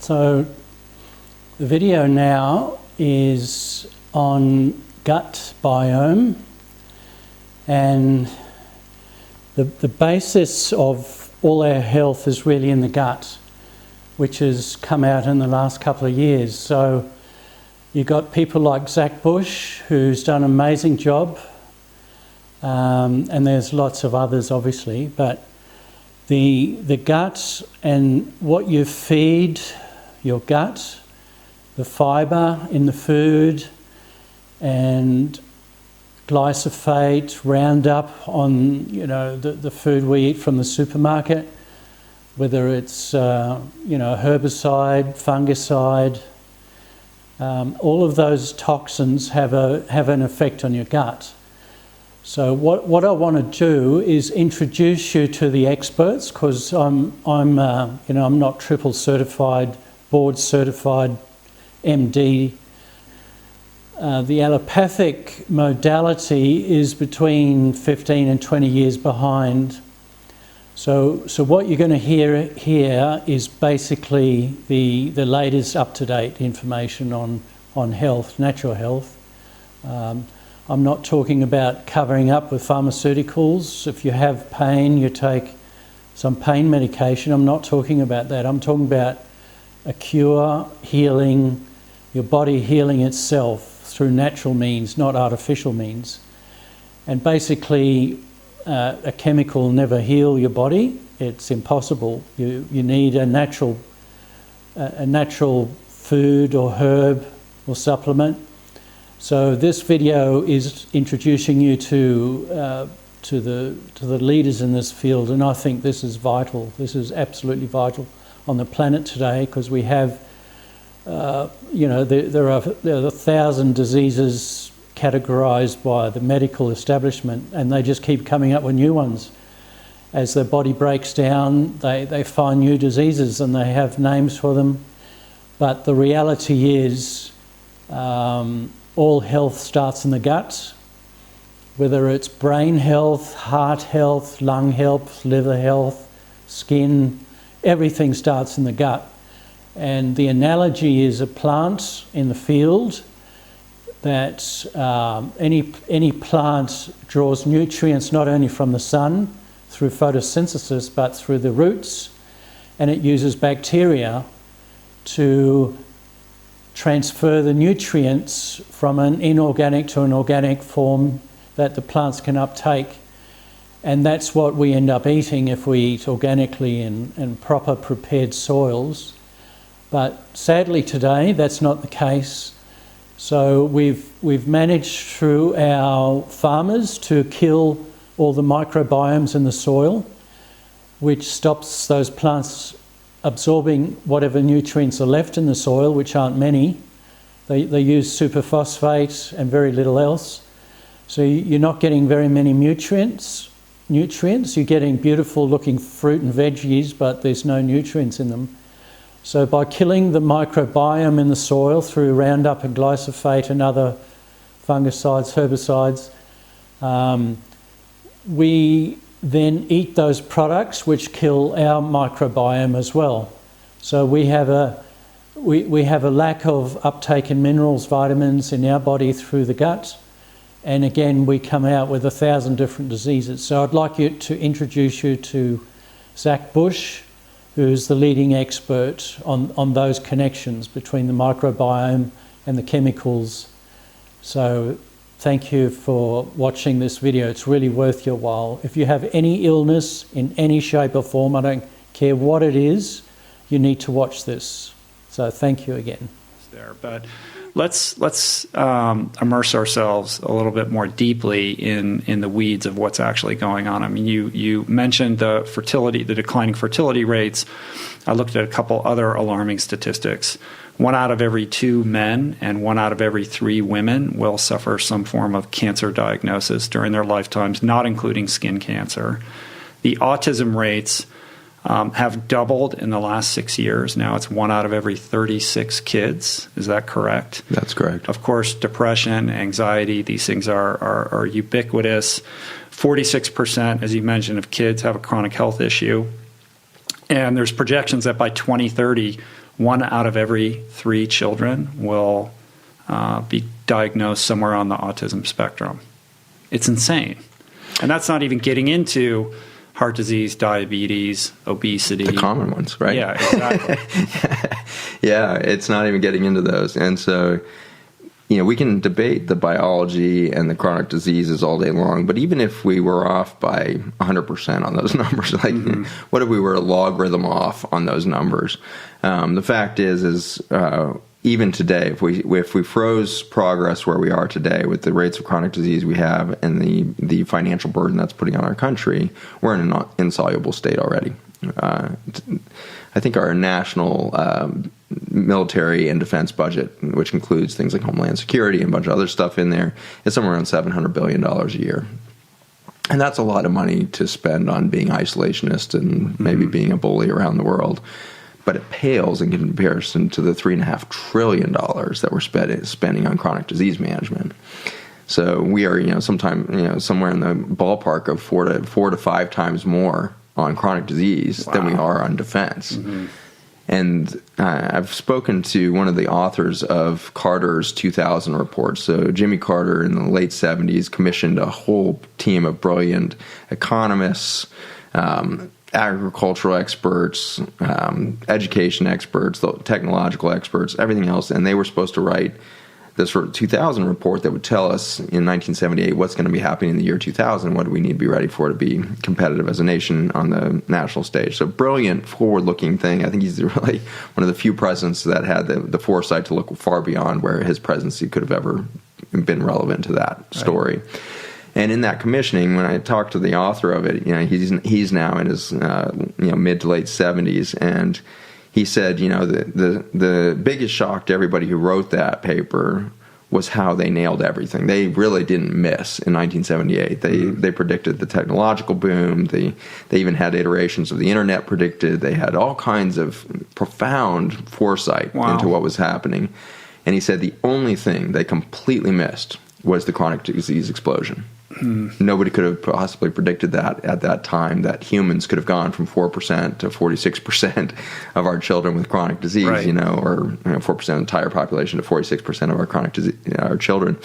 So the video now is on gut biome, and the basis of all our health is really in the gut, which has come out in the last couple of years. So you've got people like Zack Bush, who's done an amazing job, and there's lots of others obviously, but the gut and what you feed your gut, the fibre in the food, and glyphosate, Roundup on the food we eat from the supermarket, whether it's herbicide, fungicide, all of those toxins have an effect on your gut. So what I want to do is introduce you to the experts, because I'm not triple certified, board certified MD. The allopathic modality is between 15 and 20 years behind. So what you're going to hear here is basically the latest up-to-date information on health, natural health. I'm not talking about covering up with pharmaceuticals. If you have pain, you take some pain medication. I'm not talking about that. I'm talking about a cure, healing, your body healing itself through natural means, not artificial means. And basically, a chemical will never heal your body. It's impossible. You need a natural food or herb or supplement. So this video is introducing you to the leaders in this field, and I think this is vital. This is absolutely vital on the planet today, because we have, there are 1,000 diseases categorised by the medical establishment, and they just keep coming up with new ones. As their body breaks down, they find new diseases and they have names for them. But the reality is, all health starts in the gut, whether it's brain health, heart health, lung health, liver health, skin, everything starts in the gut. And the analogy is a plant in the field that any plant draws nutrients not only from the sun through photosynthesis, but through the roots, and it uses bacteria to transfer the nutrients from an inorganic to an organic form that the plants can uptake. And that's what we end up eating if we eat organically in proper prepared soils. But sadly today, that's not the case. So we've managed through our farmers to kill all the microbiomes in the soil, which stops those plants absorbing whatever nutrients are left in the soil, which aren't many. They use superphosphate and very little else. So you're not getting very many nutrients. You're getting beautiful looking fruit and veggies, but there's no nutrients in them. So by killing the microbiome in the soil through Roundup and glyphosate and other fungicides, herbicides, we then eat those products which kill our microbiome as well. So we have a lack of uptake in minerals, vitamins in our body through the gut, and again we come out with 1,000 different diseases. So I'd like to introduce you to Zack Bush, who's the leading expert on those connections between the microbiome and the chemicals. So thank you for watching this video. It's really worth your while. If you have any illness in any shape or form, I don't care what it is, you need to watch this. So thank you again. But let's immerse ourselves a little bit more deeply in the weeds of what's actually going on. I mean, you mentioned the declining fertility rates. I looked at a couple other alarming statistics. 1 out of every 2 men and 1 out of every 3 women will suffer some form of cancer diagnosis during their lifetimes, not including skin cancer. The autism rates have doubled in the last 6 years. Now it's 1 out of every 36 kids. Is that correct? That's correct. Of course, depression, anxiety, these things are ubiquitous. 46%, as you mentioned, of kids have a chronic health issue. And there's projections that by 2030, 1 out of every 3 children will be diagnosed somewhere on the autism spectrum. It's insane. And that's not even getting into heart disease, diabetes, obesity. The common ones, right? Yeah, exactly. Yeah, it's not even getting into those. And so, we can debate the biology and the chronic diseases all day long, but even if we were off by 100% on those numbers, like what if we were a logarithm off on those numbers? The fact is even today, if we froze progress where we are today with the rates of chronic disease we have and the financial burden that's putting on our country, we're in an insoluble state already. I think our national military and defense budget, which includes things like Homeland Security and a bunch of other stuff in there, is somewhere around $700 billion a year. And that's a lot of money to spend on being isolationist and maybe being a bully around the world. But it pales in comparison to the $3.5 trillion that we're spending on chronic disease management. So we are, somewhere in the ballpark of 4 to 5 times more on chronic disease than we are on defense. And I've spoken to one of the authors of Carter's 2000 report. So Jimmy Carter in the late 70s commissioned a whole team of brilliant economists, agricultural experts, education experts, technological experts, everything else, and they were supposed to write this sort of 2000 report that would tell us in 1978 what's going to be happening in the year 2000, what do we need to be ready for to be competitive as a nation on the national stage. So brilliant, forward-looking thing. I think he's really one of the few presidents that had the foresight to look far beyond where his presidency could have ever been relevant to that story. Right. And in that commissioning, when I talked to the author of it, he's now in his mid to late 70s, and he said, the biggest shock to everybody who wrote that paper was how they nailed everything. They really didn't miss in 1978. They predicted the technological boom. They even had iterations of the internet predicted. They had all kinds of profound foresight into what was happening. And he said the only thing they completely missed was the chronic disease explosion. Nobody could have possibly predicted that at that time, that humans could have gone from 4% to 46% of our children with chronic disease, or 4% of the entire population to 46% of our chronic disease, our children.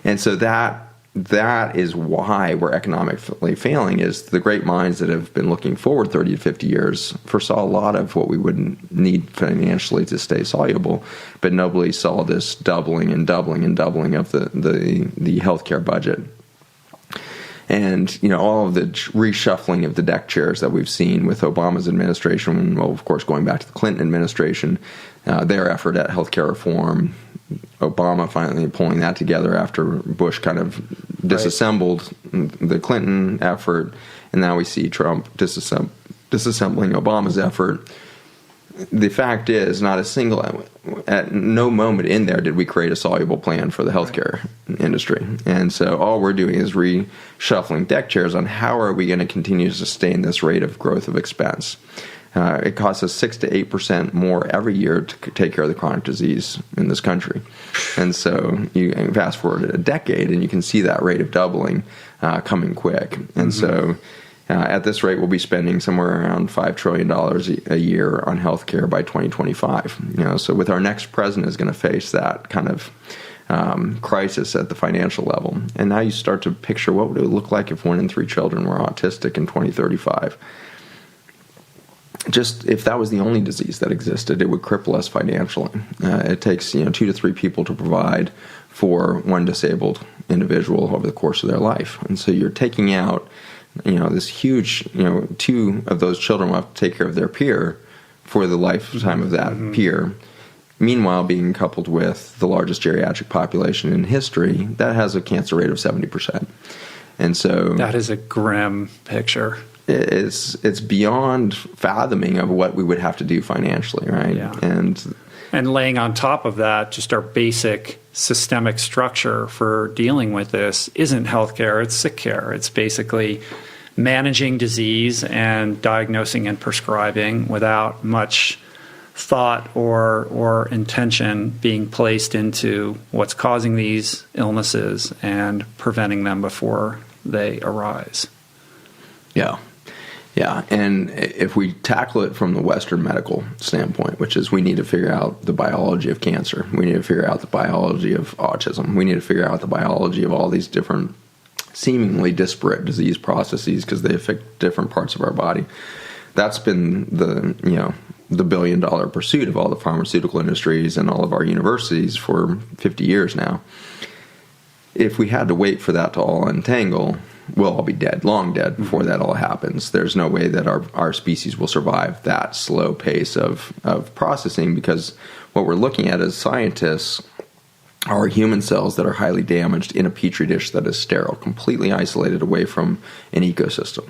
And so that is why we're economically failing, is the great minds that have been looking forward 30 to 50 years foresaw a lot of what we would need financially to stay soluble, but nobody saw this doubling and doubling and doubling of the healthcare budget. And, all of the reshuffling of the deck chairs that we've seen with Obama's administration, well, of course, going back to the Clinton administration, their effort at healthcare reform, Obama finally pulling that together after Bush kind of disassembled the Clinton effort, and now we see Trump disassembling Obama's effort. The fact is, at no moment in there did we create a soluble plan for the healthcare industry. And so all we're doing is reshuffling deck chairs on how are we going to continue to sustain this rate of growth of expense. It costs us 6 to 8% more every year to take care of the chronic disease in this country. And so you fast forward a decade and you can see that rate of doubling coming quick. And so at this rate, we'll be spending somewhere around $5 trillion a year on healthcare by 2025. So with our next president is going to face that kind of crisis at the financial level. And now you start to picture what would it look like if 1 in 3 children were autistic in 2035. Just if that was the only disease that existed, it would cripple us financially. It takes 2 to 3 people to provide for 1 disabled individual over the course of their life. And so you're taking out this huge, 2 of those children will have to take care of their peer for the lifetime of that peer. Meanwhile, being coupled with the largest geriatric population in history, that has a cancer rate of 70%. And so that is a grim picture. It's beyond fathoming of what we would have to do financially, right? Yeah. And laying on top of that, just our basic systemic structure for dealing with this isn't healthcare, it's sick care. It's basically managing disease and diagnosing and prescribing without much thought or intention being placed into what's causing these illnesses and preventing them before they arise. Yeah. Yeah, and if we tackle it from the Western medical standpoint, which is we need to figure out the biology of cancer, we need to figure out the biology of autism, we need to figure out the biology of all these different seemingly disparate disease processes because they affect different parts of our body. That's been the billion-dollar pursuit of all the pharmaceutical industries and all of our universities for 50 years now. If we had to wait for that to all untangle, we'll all be dead, long dead, before that all happens. There's no way that our species will survive that slow pace of processing, because what we're looking at as scientists are human cells that are highly damaged in a petri dish that is sterile, completely isolated away from an ecosystem.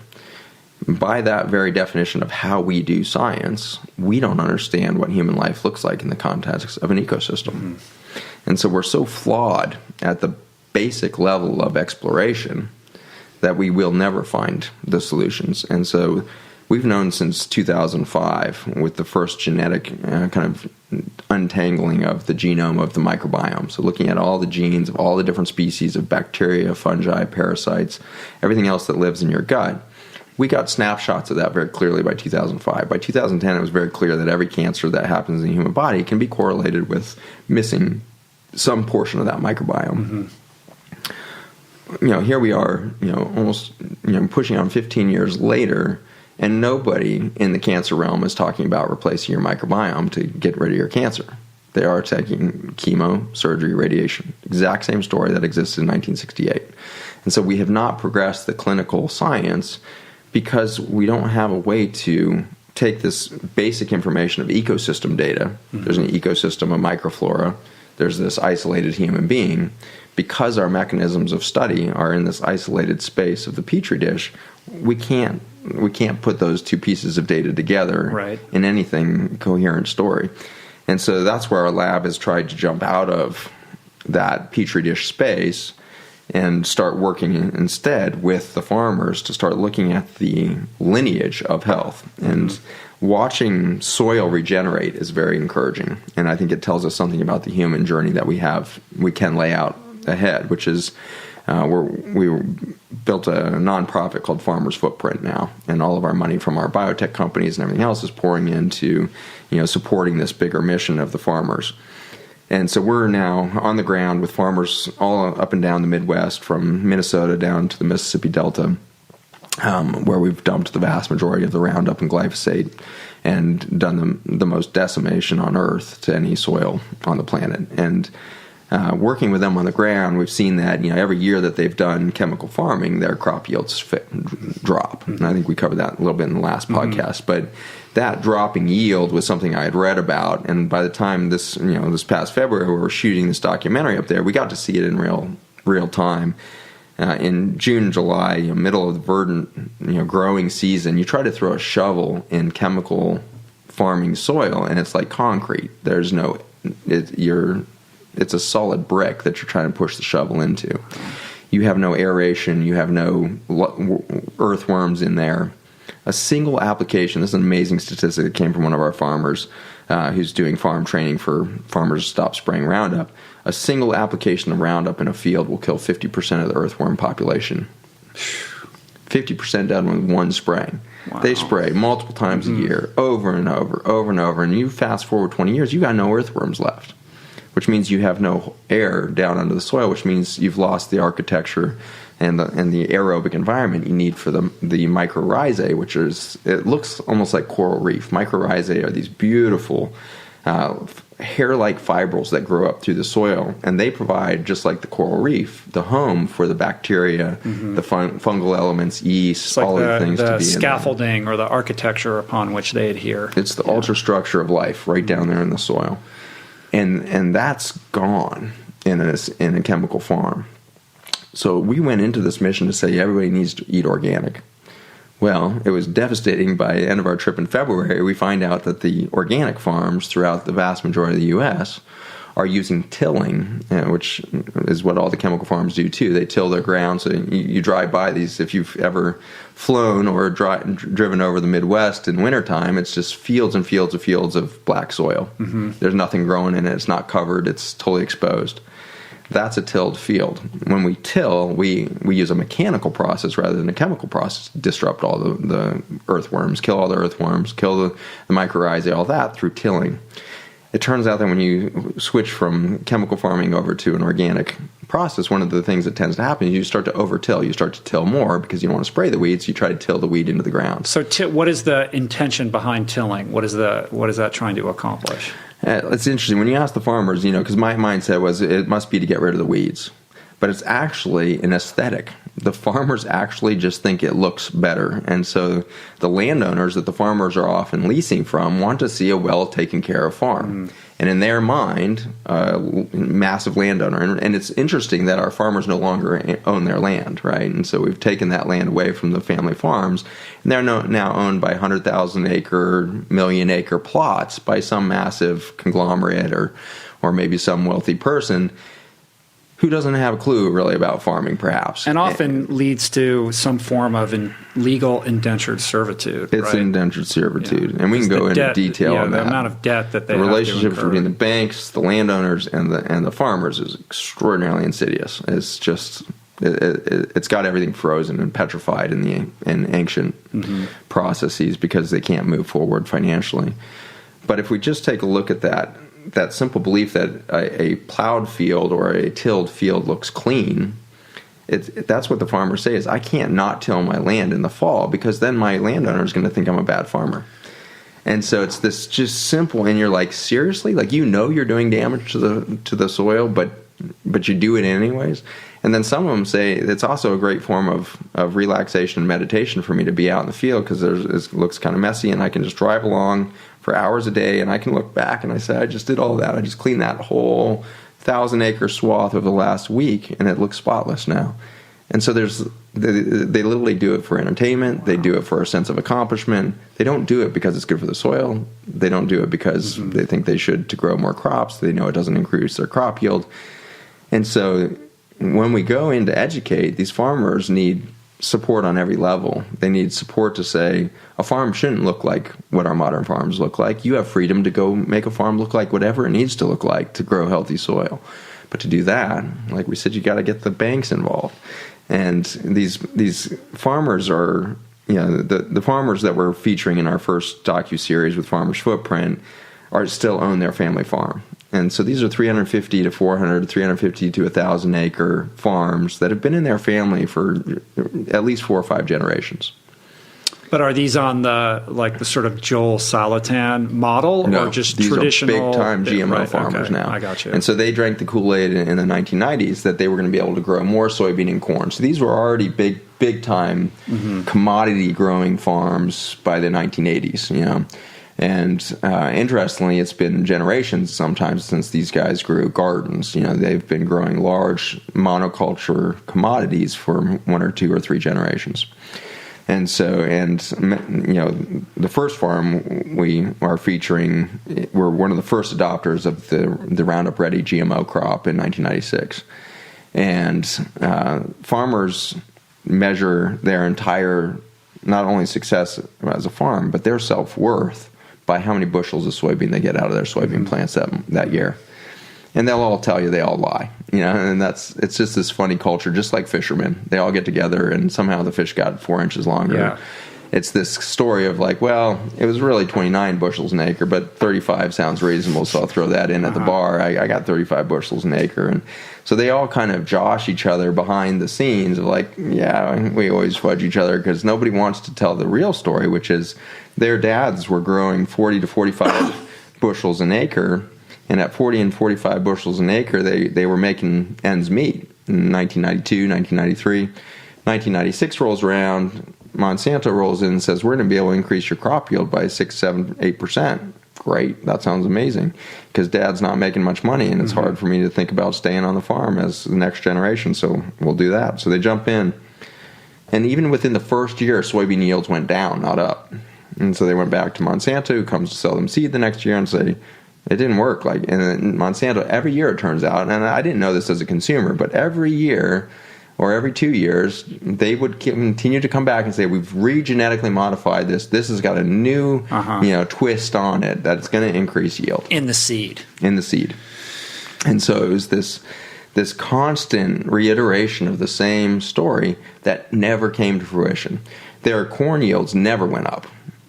By that very definition of how we do science, we don't understand what human life looks like in the context of an ecosystem. Mm-hmm. And so we're so flawed at the basic level of exploration that we will never find the solutions. And so we've known since 2005, with the first genetic kind of untangling of the genome of the microbiome. So looking at all the genes of all the different species of bacteria, fungi, parasites, everything else that lives in your gut. We got snapshots of that very clearly by 2005. By 2010, it was very clear that every cancer that happens in the human body can be correlated with missing some portion of that microbiome. Mm-hmm. Here we are, almost, pushing on 15 years later, and nobody in the cancer realm is talking about replacing your microbiome to get rid of your cancer. They are taking chemo, surgery, radiation. Exact same story that existed in 1968. And so we have not progressed the clinical science because we don't have a way to take this basic information of ecosystem data. Mm-hmm. There's an ecosystem of microflora. There's this isolated human being. Because our mechanisms of study are in this isolated space of the petri dish, we can't put those two pieces of data together in anything coherent story. And so that's where our lab has tried to jump out of that petri dish space and start working instead with the farmers to start looking at the lineage of health. And watching soil regenerate is very encouraging. And I think it tells us something about the human journey that we can lay out ahead, which is we built a nonprofit called Farmers Footprint now, and all of our money from our biotech companies and everything else is pouring into supporting this bigger mission of the farmers. And so we're now on the ground with farmers all up and down the Midwest, from Minnesota down to the Mississippi Delta, where we've dumped the vast majority of the Roundup and glyphosate and done the most decimation on Earth to any soil on the planet. And working with them on the ground, we've seen that every year that they've done chemical farming, their crop yields drop. And I think we covered that a little bit in the last podcast. But that dropping yield was something I had read about, and by the time this past February we were shooting this documentary up there, we got to see it in real time. In June, July, middle of the verdant growing season, you try to throw a shovel in chemical farming soil, and it's like concrete. There's no it's a solid brick that you're trying to push the shovel into. You have no aeration. You have no earthworms in there. A single application, this is an amazing statistic that came from one of our farmers who's doing farm training for farmers to stop spraying Roundup. A single application of Roundup in a field will kill 50% of the earthworm population. 50% done with one spraying. Wow. They spray multiple times a year, over and over, and you fast forward 20 years, you got no earthworms left, which means you have no air down under the soil, which means you've lost the architecture and the aerobic environment you need for the mycorrhizae, which it looks almost like coral reef. Mycorrhizae are these beautiful hair-like fibrils that grow up through the soil, and they provide, just like the coral reef, the home for the bacteria, the fungal elements, yeast, all of the things to be in there. The scaffolding or the architecture upon which they adhere. It's the ultrastructure of life right down there in the soil. And that's gone in a chemical farm. So we went into this mission to say everybody needs to eat organic. Well, it was devastating. By the end of our trip in February, we find out that the organic farms throughout the vast majority of the U.S. are using tilling, which is what all the chemical farms do too. They till their ground. So you drive by these, if you've ever flown or driven over the Midwest in wintertime, it's just fields and fields of black soil. There's nothing growing in it. It's not covered. It's totally exposed. that's a tilled field. When we till, we use a mechanical process rather than a chemical process to disrupt all the earthworms, kill all the earthworms, kill the mycorrhizae, all that through tilling. It turns out that when you switch from chemical farming over to an organic process, one of the things that tends to happen is you start to over-till. You start to till more because you don't want to spray the weeds. You try to till the weed into the ground. So what is the intention behind tilling? What is that trying to accomplish? It's interesting. When you ask the farmers, because my mindset was it must be to get rid of the weeds. But it's actually an aesthetic. The farmers actually just think it looks better. And so the landowners that the farmers are often leasing from want to see a well-taken care of farm. And in their mind, massive landowner. And it's interesting that our farmers no longer own their land, right? And so we've taken that land away from the family farms. And they're now owned by 100,000-acre, million-acre plots by some massive conglomerate or maybe some wealthy person who doesn't have a clue really about farming, perhaps. And often leads to some form of legal indentured servitude. It's right? indentured servitude. Yeah. And we can go into detail on that. The amount of debt that they have to incur. The relationship between the banks, the landowners, and the farmers is extraordinarily insidious. It's just, it's got everything frozen and petrified in ancient processes because they can't move forward financially. But if we just take a look at that simple belief that a plowed field or a tilled field looks clean, that's what the farmers say is, I can't not till my land in the fall because then my landowner is going to think I'm a bad farmer. And so it's this just simple, and you're like, seriously? Like, you're doing damage to the soil, but you do it anyways? And then some of them say it's also a great form of relaxation and meditation for me to be out in the field because it looks kind of messy and I can just drive along for hours a day and I can look back and I say, I just did all of that. I just cleaned that whole 1,000-acre swath over the last week and it looks spotless now. And so they literally do it for entertainment. They do it for a sense of accomplishment. They don't do it because it's good for the soil. They don't do it because they think they should to grow more crops. They know it doesn't increase their crop yield. And so when we go in to educate, these farmers need support on every level. They need support to say, a farm shouldn't look like what our modern farms look like. You have freedom to go make a farm look like whatever it needs to look like to grow healthy soil. But to do that, like we said, you got to get the banks involved. And these farmers are, the farmers that we're featuring in our first docuseries with Farmers Footprint still own their family farm. And so these are 350 to 400, 350 to 1,000 acre farms that have been in their family for at least 4 or 5 generations. But are these on the sort of Joel Salatin model, no, or just these traditional? These are big-time GMO farmers now. I got you. And so they drank the Kool-Aid in the 1990s that they were going to be able to grow more soybean and corn. So these were already big-time commodity-growing farms by the 1980s, And interestingly, it's been generations sometimes since these guys grew gardens. They've been growing large monoculture commodities for 1 or 2 or 3 generations. And so, the first farm we are featuring, we're one of the first adopters of the Roundup Ready GMO crop in 1996. And farmers measure their entire, not only success as a farm, but their self-worth by how many bushels of soybean they get out of their soybean plants that year. And they'll all tell you they all lie, and it's just this funny culture, just like fishermen. They all get together and somehow the fish got 4 inches longer. Yeah. It's this story of like, well, it was really 29 bushels an acre, but 35 sounds reasonable, so I'll throw that in at the bar. I got 35 bushels an acre. And so they all kind of josh each other behind the scenes of like, yeah, we always fudge each other because nobody wants to tell the real story, which is their dads were growing 40 to 45 bushels an acre. And at 40 and 45 bushels an acre, they were making ends meet in 1992, 1993. 1996 rolls around, Monsanto rolls in and says, we're going to be able to increase your crop yield by 6, 7, 8%. Great, that sounds amazing, because Dad's not making much money, and it's hard for me to think about staying on the farm as the next generation, so we'll do that. So they jump in. And even within the first year, soybean yields went down, not up. And so they went back to Monsanto, who comes to sell them seed the next year, and say, it didn't work. And Monsanto, every year it turns out, and I didn't know this as a consumer, but every year or every 2 years, they would continue to come back and say, we've re-genetically modified this. This has got a new twist on it that's going to increase yield. In the seed. And so it was this this constant reiteration of the same story that never came to fruition. Their corn yields never went up.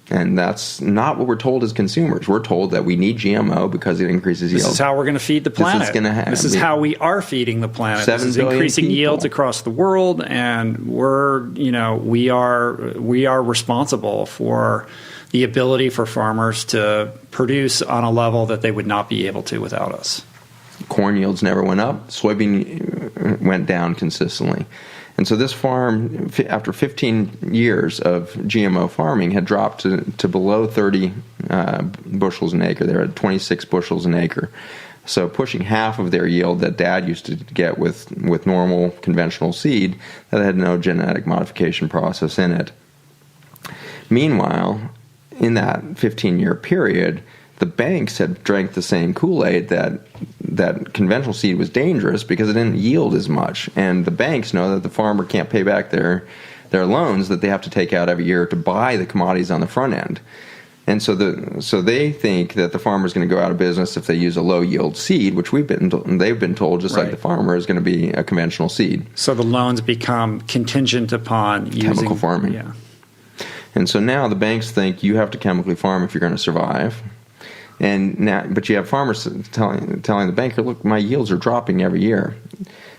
And that's not what we're told as consumers. We're told that we need GMO because it increases yield. This is how we're going to feed the planet. This is how we are feeding the planet. This is increasing yields across the world, and we are responsible for the ability for farmers to produce on a level that they would not be able to without us. Corn yields never went up. Soybean went down consistently. And so this farm, after 15 years of GMO farming, had dropped to below 30 bushels an acre. They were at 26 bushels an acre. So pushing half of their yield that Dad used to get with normal conventional seed that had no genetic modification process in it. Meanwhile, in that 15-year period, the banks had drank the same Kool-Aid that conventional seed was dangerous because it didn't yield as much. And the banks know that the farmer can't pay back their loans that they have to take out every year to buy the commodities on the front end. And so they think that the farmer is going to go out of business if they use a low-yield seed, which they've been told, just like the farmer, is going to be a conventional seed. So the loans become contingent upon using chemical farming. Yeah. And so now the banks think you have to chemically farm if you're going to survive. But you have farmers telling the banker, look, my yields are dropping every year.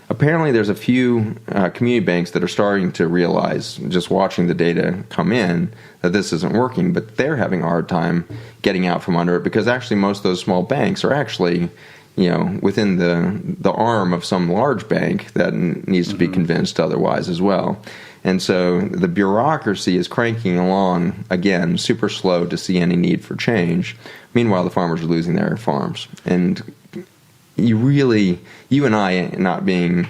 Apparently there's a few community banks that are starting to realize, just watching the data come in, that this isn't working, but they're having a hard time getting out from under it because actually most of those small banks are actually, within the arm of some large bank that needs to be convinced otherwise as well. And so the bureaucracy is cranking along, again, super slow to see any need for change. Meanwhile, the farmers are losing their farms. And you and I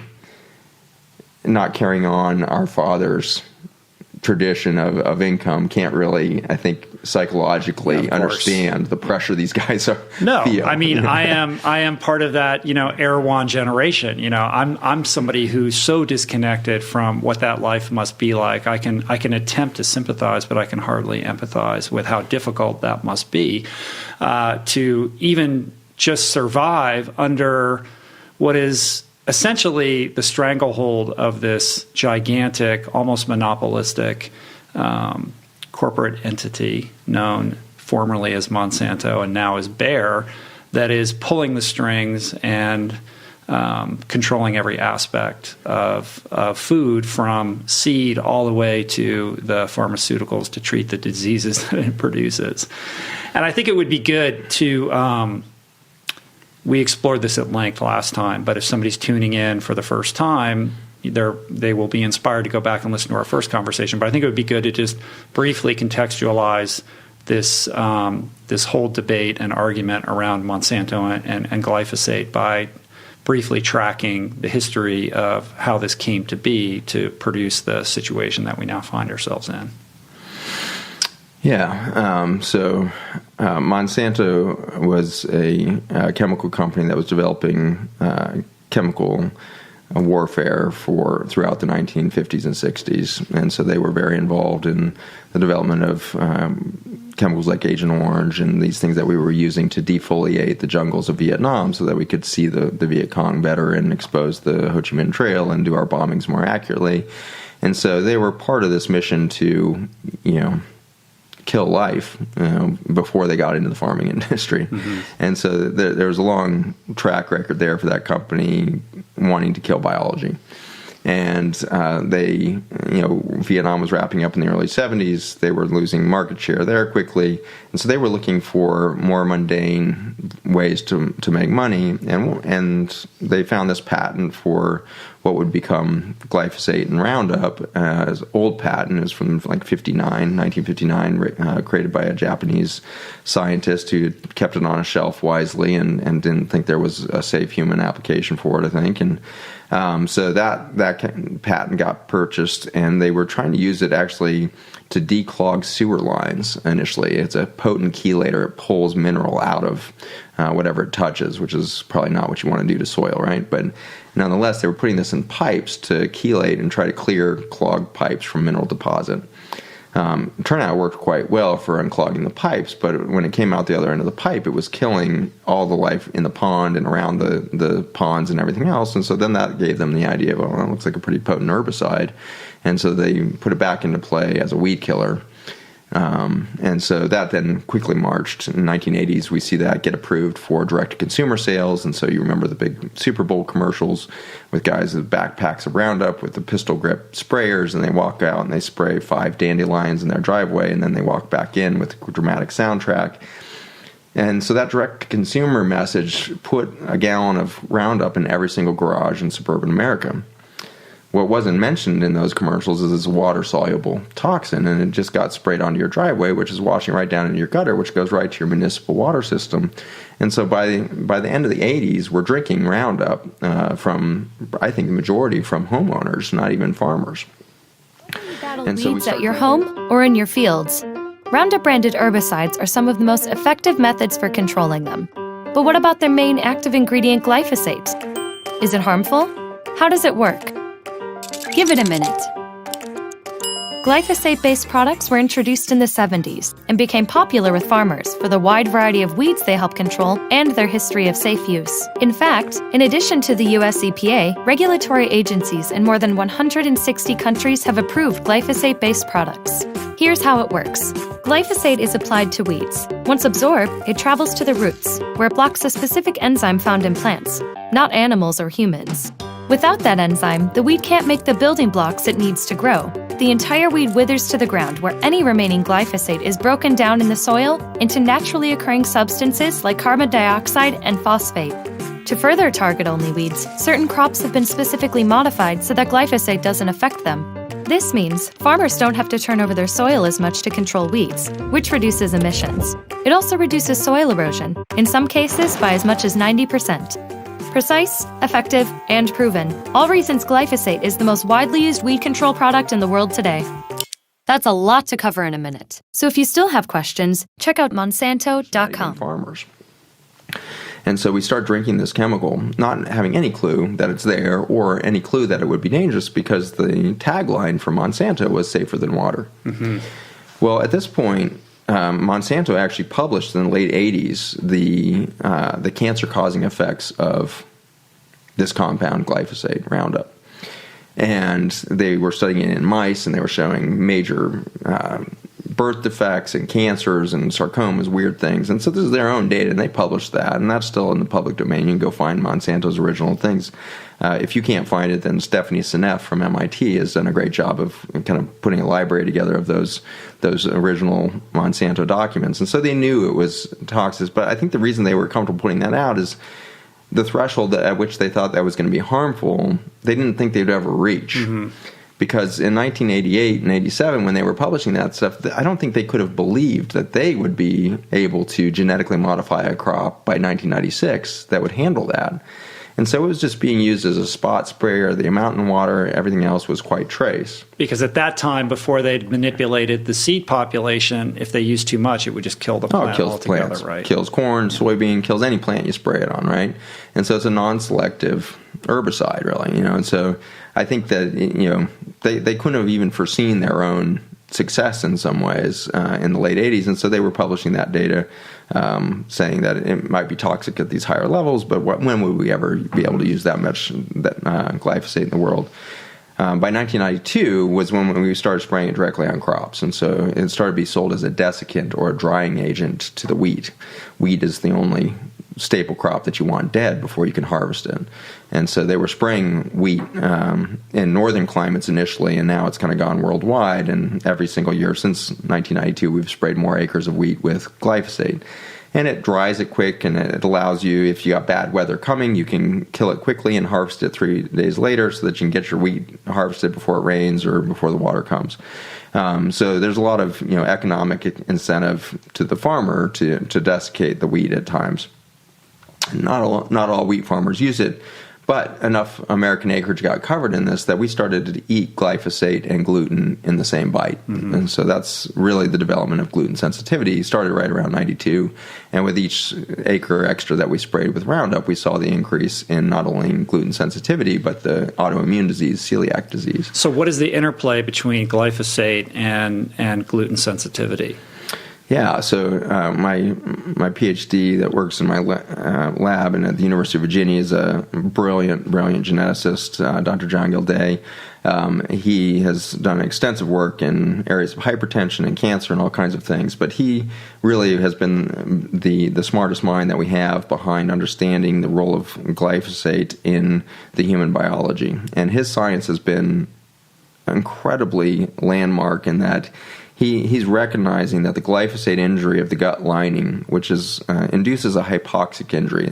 not carrying on our father's tradition of income can't really, I think, psychologically understand the pressure these guys feel. I mean, I am part of that, Air One generation. I'm somebody who's so disconnected from what that life must be like. I can attempt to sympathize, but I can hardly empathize with how difficult that must be to even just survive under what is essentially the stranglehold of this gigantic, almost monopolistic corporate entity known formerly as Monsanto and now as Bayer that is pulling the strings and controlling every aspect of food from seed all the way to the pharmaceuticals to treat the diseases that it produces. And I think it would be good to we explored this at length last time, but if somebody's tuning in for the first time, they will be inspired to go back and listen to our first conversation. But I think it would be good to just briefly contextualize this whole debate and argument around Monsanto and glyphosate by briefly tracking the history of how this came to be to produce the situation that we now find ourselves in. Yeah. So Monsanto was a chemical company that was developing chemical warfare throughout the 1950s and 60s. And so they were very involved in the development of chemicals like Agent Orange and these things that we were using to defoliate the jungles of Vietnam so that we could see the Viet Cong better and expose the Ho Chi Minh Trail and do our bombings more accurately. And so they were part of this mission to, kill life before they got into the farming industry. Mm-hmm. And so there was a long track record there for that company wanting to kill biology. And Vietnam was wrapping up in the early 70s. They were losing market share there quickly. And so they were looking for more mundane ways to make money. And they found this patent for what would become glyphosate and Roundup. As old patent is from like 1959, created by a Japanese scientist who kept it on a shelf wisely and didn't think there was a safe human application for it, I think. And so that patent got purchased, and they were trying to use it actually to declog sewer lines initially. It's a potent chelator. It pulls mineral out of whatever it touches, which is probably not what you want to do to soil, right? But nonetheless, they were putting this in pipes to chelate and try to clear clogged pipes from mineral deposit. Turnout worked quite well for unclogging the pipes, but when it came out the other end of the pipe, it was killing all the life in the pond and around the ponds and everything else. And so then that gave them the idea of, well, that looks like a pretty potent herbicide. And so they put it back into play as a weed killer. And so that then quickly marched. In the 1980s, we see that get approved for direct-to-consumer sales. And so you remember the big Super Bowl commercials with guys with backpacks of Roundup with the pistol grip sprayers, and they walk out and they spray 5 dandelions in their driveway, and then they walk back in with a dramatic soundtrack. And so that direct-to-consumer message put a gallon of Roundup in every single garage in suburban America. What wasn't mentioned in those commercials is this water-soluble toxin, and it just got sprayed onto your driveway, which is washing right down into your gutter, which goes right to your municipal water system. And so by the end of the 80s, we're drinking Roundup from, I think, the majority from homeowners, not even farmers. And so weeds at your home or in your fields. Roundup-branded herbicides are some of the most effective methods for controlling them. But what about their main active ingredient, glyphosate? Is it harmful? How does it work? Give it a minute. Glyphosate-based products were introduced in the 70s and became popular with farmers for the wide variety of weeds they help control and their history of safe use. In fact, in addition to the US EPA, regulatory agencies in more than 160 countries have approved glyphosate-based products. Here's how it works. Glyphosate is applied to weeds. Once absorbed, it travels to the roots, where it blocks a specific enzyme found in plants, not animals or humans. Without that enzyme, the weed can't make the building blocks it needs to grow. The entire weed withers to the ground, where any remaining glyphosate is broken down in the soil into naturally occurring substances like carbon dioxide and phosphate. To further target only weeds, certain crops have been specifically modified so that glyphosate doesn't affect them. This means farmers don't have to turn over their soil as much to control weeds, which reduces emissions. It also reduces soil erosion, in some cases by as much as 90%. Precise, effective, and proven. All reasons glyphosate is the most widely used weed control product in the world today. That's a lot to cover in a minute. So if you still have questions, check out Monsanto.com. Farmers. And so we start drinking this chemical, not having any clue that it's there or any clue that it would be dangerous, because the tagline for Monsanto was safer than water. Mm-hmm. Well, at this point, Monsanto actually published in the late 80s the cancer-causing effects of this compound, glyphosate, Roundup. And they were studying it in mice, and they were showing major birth defects and cancers and sarcomas, weird things. And so this is their own data, and they published that, and that's still in the public domain. You can go find Monsanto's original things. If you can't find it, then Stephanie Seneff from MIT has done a great job of kind of putting a library together of those original Monsanto documents. And so they knew it was toxic, but I think the reason they were comfortable putting that out is the threshold at which they thought that was going to be harmful, they didn't think they'd ever reach. Mm-hmm. Because in 1988 and 87, when they were publishing that stuff, I don't think they could have believed that they would be able to genetically modify a crop by 1996 that would handle that. And so it was just being used as a spot sprayer. The amount in water, everything else was quite trace. Because at that time, before they'd manipulated the seed population, if they used too much, it would just kill the plant it kills altogether, plants. Right? Kills corn, soybean, kills any plant you spray it on, right? And so it's a non-selective herbicide, really. And so I think that they couldn't have even foreseen their own success in some ways in the late 80s, and so they were publishing that data, saying that it might be toxic at these higher levels, but when would we ever be able to use that much glyphosate in the world? By 1992 was when we started spraying it directly on crops, and so it started to be sold as a desiccant or a drying agent to the wheat. Wheat is the only staple crop that you want dead before you can harvest it. And so they were spraying wheat in northern climates initially, and now it's kind of gone worldwide, and every single year since 1992 we've sprayed more acres of wheat with glyphosate. And it dries it quick, and it allows you, if you got bad weather coming, you can kill it quickly and harvest it 3 days later so that you can get your wheat harvested before it rains or before the water comes. So there's a lot of economic incentive to the farmer to desiccate the wheat at times. Not all wheat farmers use it, But enough American acreage got covered in this that we started to eat glyphosate and gluten in the same bite. And so that's really the development of gluten sensitivity. It started right around 92. And with each acre extra that we sprayed with Roundup, we saw the increase in not only gluten sensitivity, but the autoimmune disease, celiac disease. So what is the interplay between glyphosate and gluten sensitivity? Yeah, so my PhD that works in my lab and at the University of Virginia is a brilliant geneticist, Dr. John Gilday. He has done extensive work in areas of hypertension and cancer and all kinds of things, but he really has been the smartest mind that we have behind understanding the role of glyphosate in the human biology. And his science has been incredibly landmark in that he's recognizing that the glyphosate injury of the gut lining, which induces a hypoxic injury,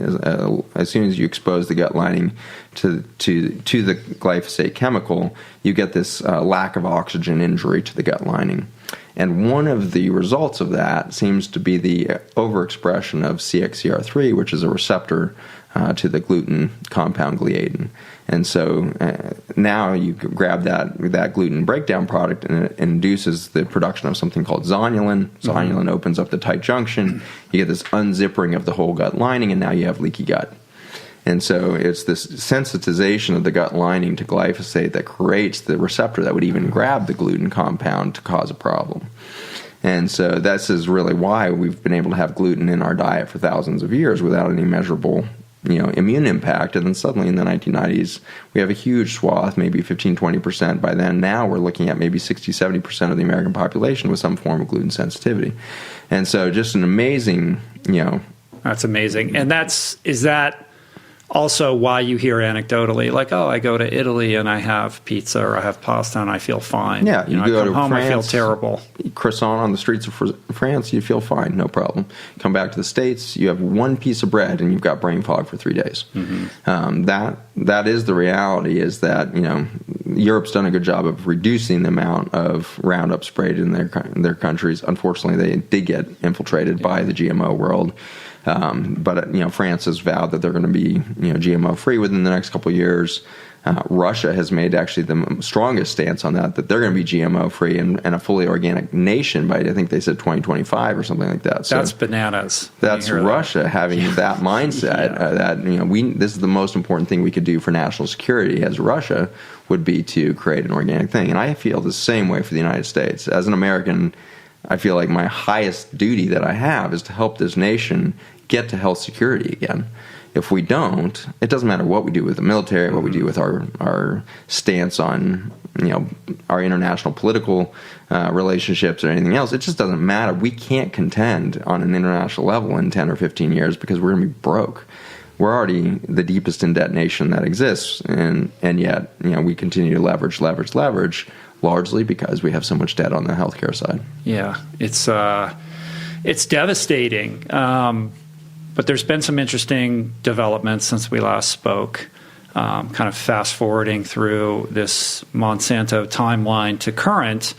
as soon as you expose the gut lining to the glyphosate chemical, you get this lack of oxygen injury to the gut lining. And one of the results of that seems to be the overexpression of CXCR3, which is a receptor to the gluten compound gliadin. And so now you grab that gluten breakdown product and it induces the production of something called zonulin. Zonulin opens up the tight junction. You get this unzippering of the whole gut lining, and now you have leaky gut. And so it's this sensitization of the gut lining to glyphosate that creates the receptor that would even grab the gluten compound to cause a problem. And so this is really why we've been able to have gluten in our diet for thousands of years without any measurable immune impact. And then suddenly in the 1990s, we have a huge swath, maybe 15-20% by then. Now we're looking at maybe 60-70% of the American population with some form of gluten sensitivity. And so just an amazing, That's amazing. And is that also why you hear anecdotally, like, oh, I go to Italy and I have pizza or I have pasta and I feel fine. Yeah, I go come to home, France, I feel terrible. Croissant on the streets of France, you feel fine, no problem. Come back to the States, you have one piece of bread and you've got brain fog for 3 days. That is the reality, is that, Europe's done a good job of reducing the amount of Roundup sprayed in their countries. Unfortunately, they did get infiltrated by the GMO world. But France has vowed that they're going to be GMO free within the next couple of years. Russia has made actually the strongest stance on that they're going to be GMO free and a fully organic nation by, I think they said 2025 or something like that. So that's bananas. That's Russia having that mindset that this is the most important thing we could do for national security as Russia would be to create an organic thing. And I feel the same way for the United States. As an American, I feel like my highest duty that I have is to help this nation get to health security again. If we don't, it doesn't matter what we do with the military, what we do with our stance on our international political relationships or anything else. It just doesn't matter. We can't contend on an international level in 10 or 15 years because we're going to be broke. We're already the deepest in debt nation that exists, and yet we continue to leverage, largely because we have so much debt on the healthcare side. Yeah, it's devastating. But there's been some interesting developments since we last spoke, kind of fast forwarding through this Monsanto timeline to current.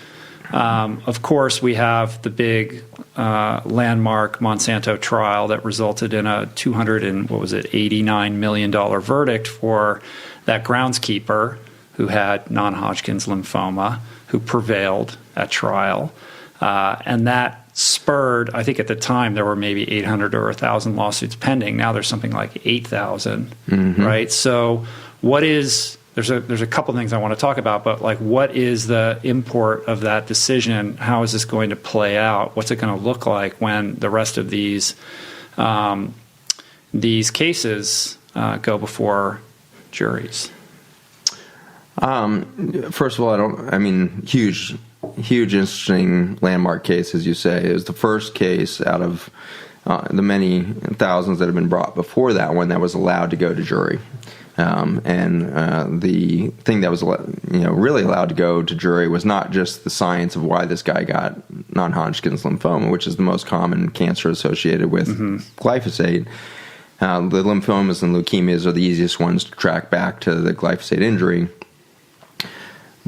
Of course, we have the big landmark Monsanto trial that resulted in a $89 million verdict for that groundskeeper who had non-Hodgkin's lymphoma, who prevailed at trial. And that spurred, I think at the time there were maybe 800 or 1,000 lawsuits pending. Now there's something like 8,000, right? So there's a couple things I want to talk about, but like, what is the import of that decision? How is this going to play out? What's it going to look like when the rest of these cases go before juries? First of all, huge, interesting landmark case, as you say. It was the first case out of the many thousands that have been brought before that one that was allowed to go to jury. And the thing that was really allowed to go to jury was not just the science of why this guy got non-Hodgkin's lymphoma, which is the most common cancer associated with glyphosate. The lymphomas and leukemias are the easiest ones to track back to the glyphosate injury.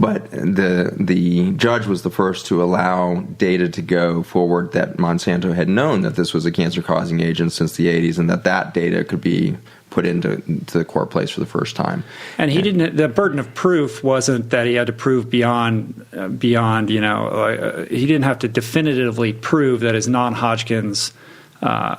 But the judge was the first to allow data to go forward that Monsanto had known that this was a cancer-causing agent since the 80s, and that data could be put into the court place for the first time. And he didn't. The burden of proof wasn't that he had to prove beyond. He didn't have to definitively prove that his non-Hodgkin's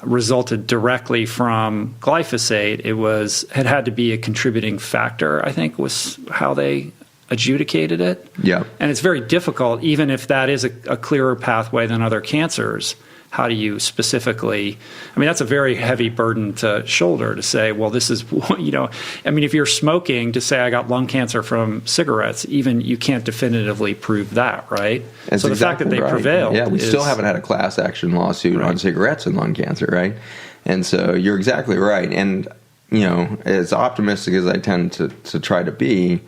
resulted directly from glyphosate. It had to be a contributing factor, I think, was how they adjudicated it. Yeah. And it's very difficult, even if that is a clearer pathway than other cancers. How do you specifically, that's a very heavy burden to shoulder to say, well, this is, if you're smoking, to say I got lung cancer from cigarettes, even you can't definitively prove that, right? That's so the fact that they prevailed. Yeah, we still haven't had a class action lawsuit on cigarettes and lung cancer, right? And so you're exactly right. And, as optimistic as I tend to try to be,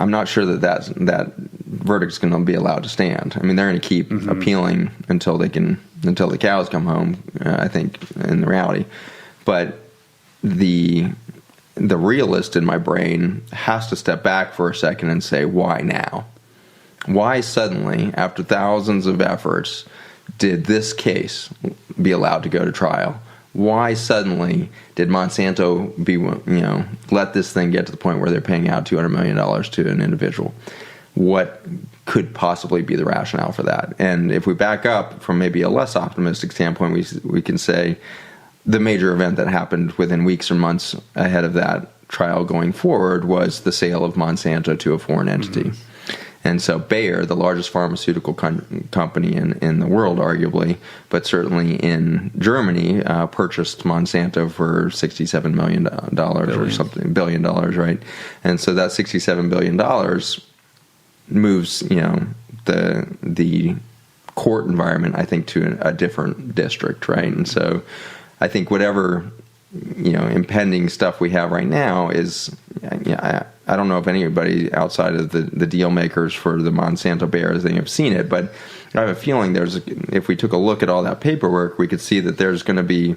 I'm not sure that verdict's going to be allowed to stand. They're going to keep appealing until the cows come home, I think, in reality. But the realist in my brain has to step back for a second and say, why now? Why suddenly, after thousands of efforts, did this case be allowed to go to trial? Why suddenly did Monsanto let this thing get to the point where they're paying out $200 million to an individual? What could possibly be the rationale for that? And if we back up from maybe a less optimistic standpoint, we can say the major event that happened within weeks or months ahead of that trial going forward was the sale of Monsanto to a foreign entity. Mm-hmm. And so Bayer, the largest pharmaceutical company in the world, arguably, but certainly in Germany, purchased Monsanto for $67 million or something, $1 billion, right? And so that $67 billion moves, the court environment, I think, to a different district, right? And so I think whatever impending stuff we have right now is, I don't know if anybody outside of the deal makers for the Monsanto Bayer thing have seen it, but I have a feeling if we took a look at all that paperwork, we could see that there's going to be,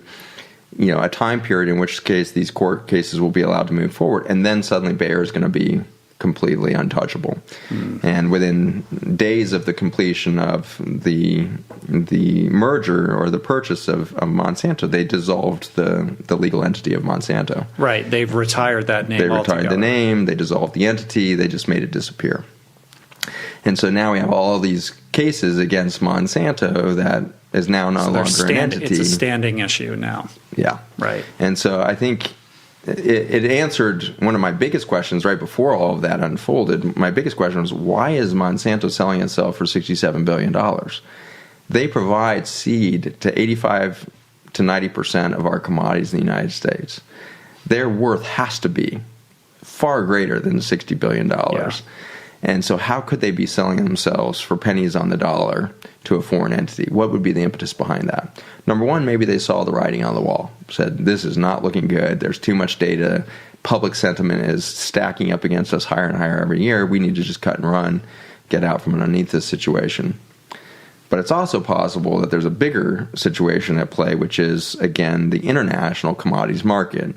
a time period in which case these court cases will be allowed to move forward, and then suddenly Bayer is going to be completely untouchable. And within days of the completion of the merger or the purchase of Monsanto, they dissolved the legal entity of Monsanto. Right. They've retired that name altogether. They retired the name. They dissolved the entity. They just made it disappear. And so now we have all these cases against Monsanto that is now no longer an entity. It's a standing issue now. Yeah. Right. And so I think it answered one of my biggest questions right before all of that unfolded. My biggest question was, why is Monsanto selling itself for $67 billion? They provide seed to 85 to 90% of our commodities in the United States. Their worth has to be far greater than $60 billion. Yeah. And so how could they be selling themselves for pennies on the dollar to a foreign entity? What would be the impetus behind that? Number one, maybe they saw the writing on the wall, said, this is not looking good. There's too much data. Public sentiment is stacking up against us higher and higher every year. We need to just cut and run, get out from underneath this situation. But it's also possible that there's a bigger situation at play, which is, again, the international commodities market.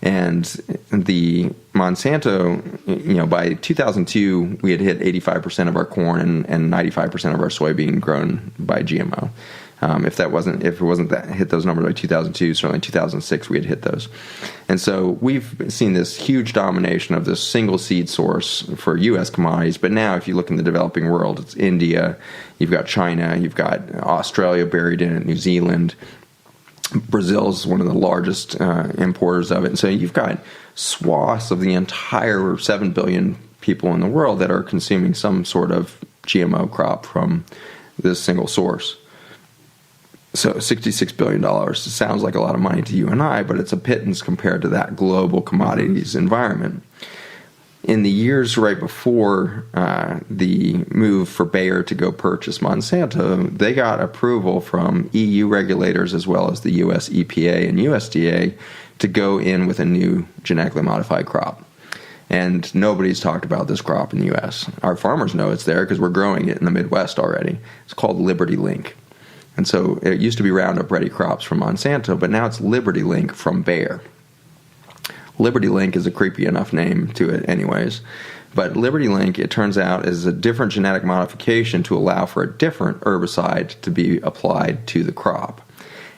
And the Monsanto, by 2002, we had hit 85% of our corn and 95% of our soybean grown by GMO. If it wasn't that hit those numbers by 2002, certainly 2006 we had hit those. And so we've seen this huge domination of this single seed source for U.S. commodities. But now, if you look in the developing world, it's India, you've got China, you've got Australia buried in it, New Zealand. Brazil is one of the largest importers of it. And so you've got swaths of the entire 7 billion people in the world that are consuming some sort of GMO crop from this single source. So $66 billion sounds like a lot of money to you and I, but it's a pittance compared to that global commodities environment. In the years right before the move for Bayer to go purchase Monsanto, they got approval from EU regulators as well as the US EPA and USDA to go in with a new genetically modified crop. And nobody's talked about this crop in the US. Our farmers know it's there because we're growing it in the Midwest already. It's called Liberty Link. And so it used to be Roundup Ready crops from Monsanto, but now it's Liberty Link from Bayer. Liberty Link is a creepy enough name to it anyways. But Liberty Link, it turns out, is a different genetic modification to allow for a different herbicide to be applied to the crop.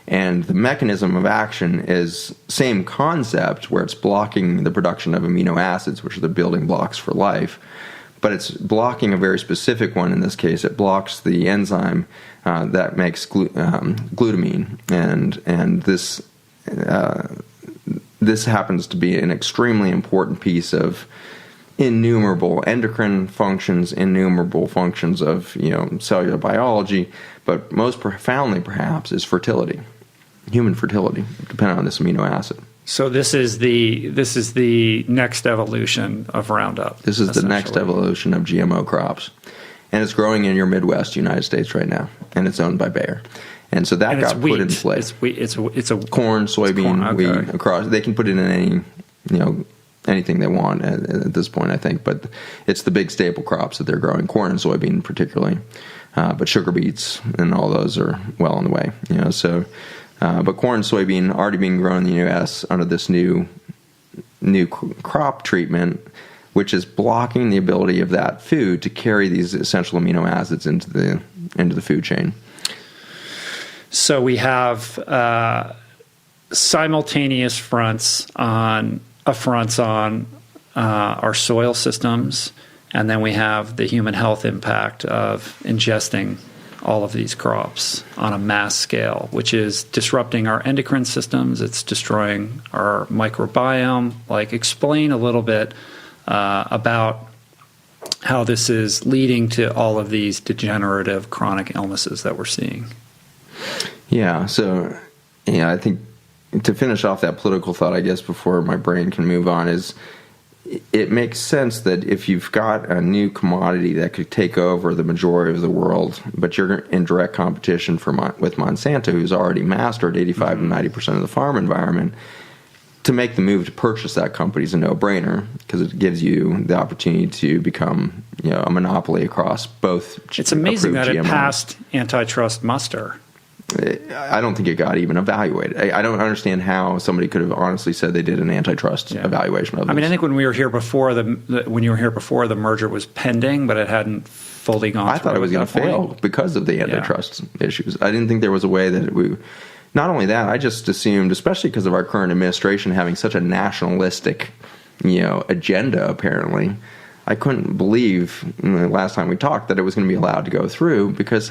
And the mechanism of action is same concept, where it's blocking the production of amino acids, which are the building blocks for life. But it's blocking a very specific one in this case. It blocks the enzyme that makes glutamine, and this happens to be an extremely important piece of innumerable endocrine functions, innumerable functions of cellular biology, but most profoundly perhaps is fertility, human fertility, depending on this amino acid. So this is the next evolution of Roundup. This is the next evolution of GMO crops, and it's growing in your Midwest United States right now, and it's owned by Bayer. And so that got put in place. It's a corn, soybean, wheat across. They can put it in any anything they want at this point, I think. But it's the big staple crops that they're growing, corn and soybean particularly. But sugar beets and all those are well on the way. But corn and soybean already being grown in the U.S. under this new crop treatment, which is blocking the ability of that food to carry these essential amino acids into the food chain. So we have simultaneous affronts on our soil systems, and then we have the human health impact of ingesting all of these crops on a mass scale, which is disrupting our endocrine systems. It's destroying our microbiome. Explain a little bit about how this is leading to all of these degenerative chronic illnesses that we're seeing. Yeah, so I think to finish off that political thought, I guess, before my brain can move on, is it makes sense that if you've got a new commodity that could take over the majority of the world, but you're in direct competition with Monsanto, who's already mastered 85 to 90% of the farm environment, to make the move to purchase that company is a no-brainer, because it gives you the opportunity to become a monopoly across both. It's amazing that GMOs. It passed antitrust muster. I don't think it got even evaluated. I don't understand how somebody could have honestly said they did an antitrust evaluation of this. I think when we were here before, when you were here before, the merger was pending, but it hadn't fully gone through. I thought it was going to fail because of the antitrust issues. I didn't think there was a way that we... Not only that, I just assumed, especially because of our current administration having such a nationalistic, agenda, apparently, I couldn't believe last time we talked that it was going to be allowed to go through, because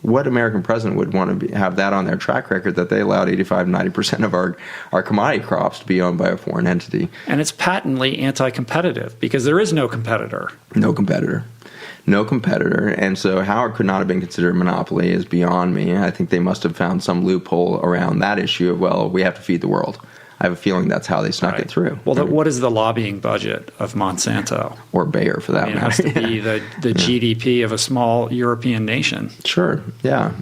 what American president would want to have that on their track record, that they allowed 85 to 90% of our commodity crops to be owned by a foreign entity? And it's patently anti-competitive, because there is no competitor. No competitor. And so how it could not have been considered a monopoly is beyond me. I think they must have found some loophole around that issue of, we have to feed the world. I have a feeling that's how they snuck it through. Well, what is the lobbying budget of Monsanto? Or Bayer, for that matter. It has to be the GDP of a small European nation. Sure, yeah.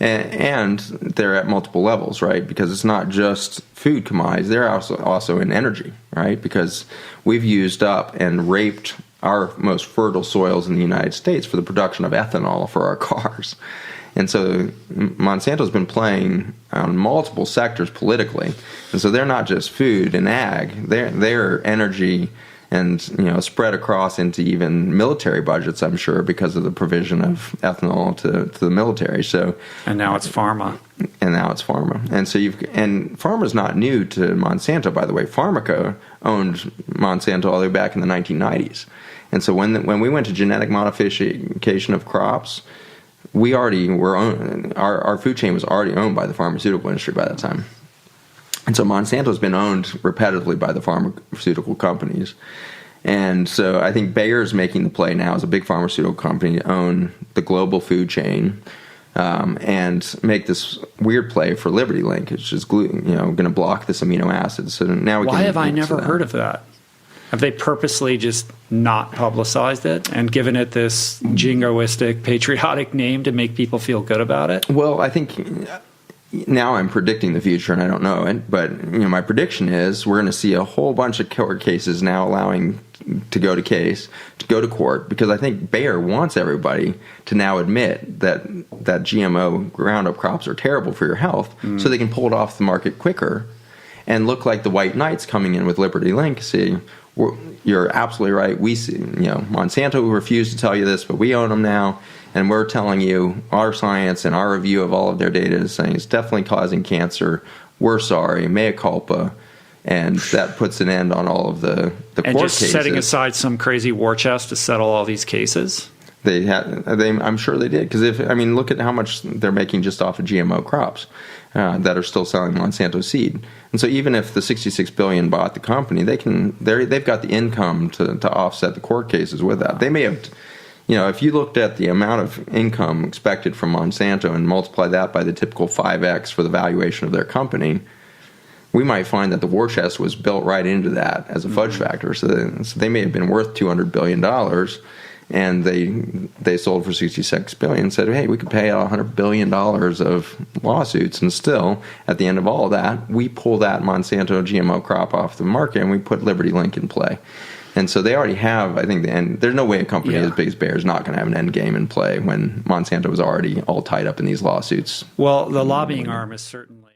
And they're at multiple levels, right? Because it's not just food commodities. They're also in energy, right? Because we've used up and raped our most fertile soils in the United States for the production of ethanol for our cars. And so Monsanto's been playing on multiple sectors politically. And so they're not just food and ag, they're energy and spread across into even military budgets, I'm sure, because of the provision of ethanol to the military. So and now it's pharma. And so and pharma's not new to Monsanto, by the way. Pharmaca owned Monsanto all the way back in the 1990s. And so when we went to genetic modification of crops, we already were our food chain was already owned by the pharmaceutical industry by that time. And so Monsanto's been owned repetitively by the pharmaceutical companies. And so I think Bayer's making the play now as a big pharmaceutical company to own the global food chain, and make this weird play for Liberty Link, which is going to block this amino acid. So now why have I never heard of that? Have they purposely just not publicized it and given it this jingoistic, patriotic name to make people feel good about it? Well, I think now I'm predicting the future, and I don't know it, but my prediction is we're going to see a whole bunch of court cases now allowing to go to court, because I think Bayer wants everybody to now admit that GMO Roundup crops are terrible for your health, so they can pull it off the market quicker and look like the white knights coming in with Liberty Link. See, you're absolutely right. We see, Monsanto refused to tell you this, but we own them now, And we're telling you our science and our review of all of their data is saying it's definitely causing cancer. We're sorry, mea culpa. And that puts an end on all of the court and just cases. setting aside some crazy war chest to settle all these cases. I'm sure they did, because look at how much they're making just off of GMO crops that are still selling Monsanto seed. And so even if the $66 billion bought the company, they've got the income to offset the court cases with that. They may have, if you looked at the amount of income expected from Monsanto and multiply that by the typical 5x for the valuation of their company, we might find that the war chest was built right into that as a fudge factor. So they may have been worth $200 billion, and they sold for $66 billion and said, hey, we could pay out $100 billion of lawsuits, and still, at the end of all of that, we pull that Monsanto GMO crop off the market and we put Liberty Link in play. And so they already have, I think, there's no way a company as big as Bayer is not going to have an end game in play when Monsanto was already all tied up in these lawsuits. Well, the lobbying arm is certainly...